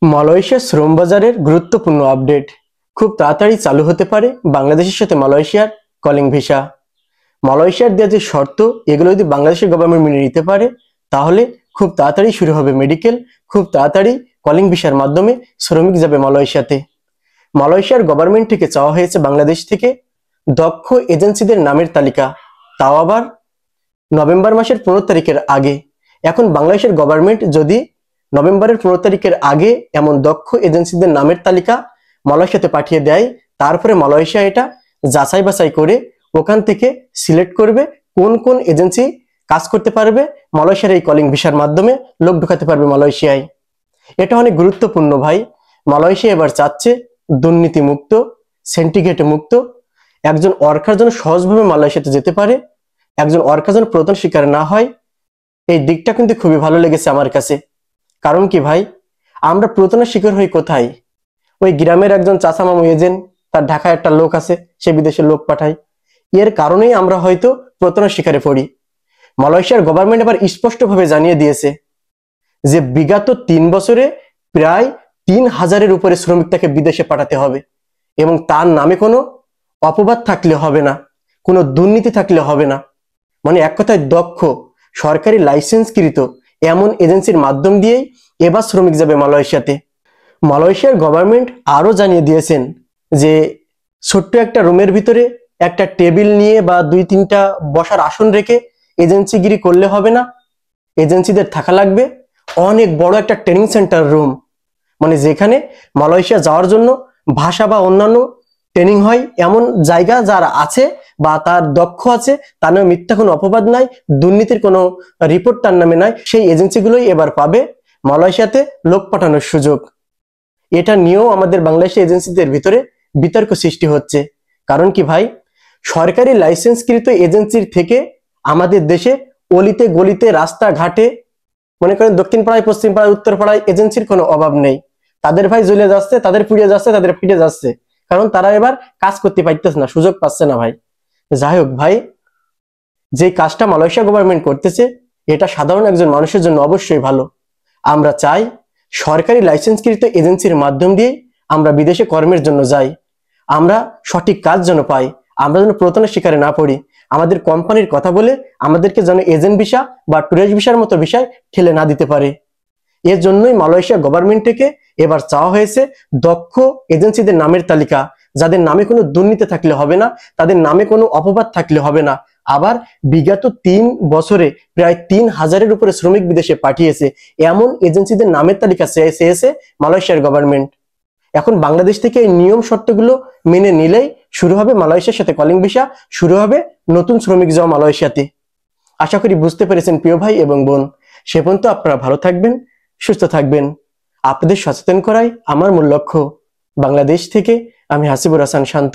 Malaysia শ্রম বাজারের গুরুত্বপূর্ণ আপডেট। খুব তাড়াতাড়ি চালু হতে পারে বাংলাদেশের সাথে মালয়েশিয়ার কলিং ভিসা। মালয়েশিয়ার দেওয়া যে শর্ত, এগুলো যদি বাংলাদেশের গভর্নমেন্ট মেনে নিতে পারে, তাহলে খুব তাড়াতাড়ি শুরু হবে মেডিকেল। খুব তাড়াতাড়ি কলিং ভিসার মাধ্যমে শ্রমিক যাবে মালয়েশিয়াতে। মালয়েশিয়ার গভর্নমেন্ট থেকে চাওয়া হয়েছে বাংলাদেশ থেকে দক্ষ এজেন্সিদের নামের তালিকা, তাও আবার নভেম্বর মাসের 15 তারিখের আগে। এখন বাংলাদেশের গভর্নমেন্ট যদি নভেম্বরের 15 তারিখের আগে এমন দক্ষ এজেন্সিদের নামের তালিকা মালয়েশিয়াতে পাঠিয়ে দেয়, তারপরে মালয়েশিয়া এটা যাচাই বাছাই করে ওখান থেকে সিলেক্ট করবে কোন কোন এজেন্সি কাজ করতে পারবে, মালয়েশিয়ার এই কলিং ভিসার মাধ্যমে লোক ঢুকাতে পারবে মালয়েশিয়ায়। এটা অনেক গুরুত্বপূর্ণ ভাই। মালয়েশিয়া এবার চাচ্ছে দুর্নীতি মুক্ত, সেন্টিগ্রেট মুক্ত, একজন ওয়ার্কার যেন সহজভাবে মালয়েশিয়াতে যেতে পারে, একজন ওয়ার্কার যেন প্রতারণার শিকার না হয়। এই দিকটা কিন্তু খুবই ভালো লেগেছে আমার কাছে। কারণ কি ভাই, আমরা প্রতারণার শিকার হই কোথায়? ওই গ্রামের একজন চাচা মামু এজেন্ট, তার ঢাকায় একটা লোক আছে, সে বিদেশে লোক পাঠায়। এর কারণেই আমরা হয়তো প্রতারণার শিকারে পড়ি। মালয়েশিয়ার গভর্নমেন্ট আবার স্পষ্টভাবে জানিয়ে দিয়েছে যে বিগত 3 বছরে প্রায় 3000-এর উপরে শ্রমিক তাকে বিদেশে পাঠাতে হবে, এবং তার নামে কোনো অপবাদ থাকলে হবে না, কোনো দুর্নীতি থাকলে হবে না। মানে এক কথায় দক্ষ সরকারি লাইসেন্সকৃত এমন এজেন্সির মাধ্যম দিয়েই এবার শ্রমিক যাবে মালয়েশিয়াতে। মালয়েশিয়ার গভর্নমেন্ট আরো জানিয়ে দিয়েছেন যে ছোট্ট একটা রুমের ভিতরে একটা টেবিল নিয়ে বা 2-3টা বসার আসন রেখে এজেন্সিগিরি করলে হবে না, এজেন্সিদের থাকা লাগবে অনেক বড় একটা ট্রেনিং সেন্টার রুম, মানে যেখানে মালয়েশিয়া যাওয়ার জন্য ভাষা বা অন্যান্য ট্রেনিং হয় এমন জায়গা যারা আছে বা তার দক্ষ আছে, তার নামে মিথ্যা কোনো অপবাদ নাই, দুর্নীতির কোনো রিপোর্ট তার নামে নাই, সেই এজেন্সিগুলোই এবার পাবে মালয়েশিয়াতে লোক পাঠানোর সুযোগ। এটা নিয়েও আমাদের বাংলাদেশি এজেন্সিদের ভিতরে বিতর্ক সৃষ্টি হচ্ছে। কারণ কি ভাই, সরকারি লাইসেন্সকৃত এজেন্সির থেকে আমাদের দেশে অলিতে গলিতে রাস্তাঘাটে, মনে করেন দক্ষিণ পাড়ায়, পশ্চিম পাড়ায়, উত্তর পাড়ায় এজেন্সির কোনো অভাব নেই। তাদের ভাই জ্বলে যাচ্ছে, তাদের পুড়িয়ে যাচ্ছে, তাদের ফিটে যাচ্ছে, কারণ তারা এবার কাজ করতে পারতেছে না, সুযোগ পাচ্ছে না ভাই। যাই হোক ভাই, যে কাজটা মালয়েশিয়া গভর্নমেন্ট করতেছে এটা সাধারণ একজন মানুষের জন্য অবশ্যই ভালো। আমরা চাই সরকারি লাইসেন্সকৃত এজেন্সির মাধ্যম দিয়ে আমরা বিদেশে কর্মের জন্য যাই, আমরা সঠিক কাজ যেন পাই, আমরা যেন প্রতারণার শিকারে না পড়ি। আমাদের কোম্পানির কথা বলে আমাদেরকে যেন এজেন্ট ভিসা বা ট্যুরিস্ট ভিসার মতো বিষয় ঠেলে না দিতে পারে। এর জন্যই মালয়েশিয়া গভর্নমেন্ট থেকে এবার চাওয়া হয়েছে দক্ষ এজেন্সিদের নামের তালিকা, যাদের নামে কোনো দুর্নীতি থাকলে হবে না, তাদের নামে কোনো অপবাদ থাকলে হবে না। আবার বিগত 3 বছরে প্রায় 3000-এর উপরে শ্রমিক বিদেশে পাঠিয়েছে এমন এজেন্সিদের নামের তালিকা চেয়েছে মালয়েশিয়ার গভর্নমেন্ট। এখন বাংলাদেশ থেকে এই নিয়ম শর্তগুলো মেনে নিলেই শুরু হবে মালয়েশিয়ার সাথে কলিং ভিসা, শুরু হবে নতুন শ্রমিক যাওয়া মালয়েশিয়াতে। আশা করি বুঝতে পেরেছেন প্রিয় ভাই এবং বোন। সে পর্যন্ত আপনারা ভালো থাকবেন, সুস্থ থাকবেন। আপনাদের সচেতন করাই আমার মূল লক্ষ্য। বাংলাদেশ থেকে আমি হাসিবুর হাসান শান্ত।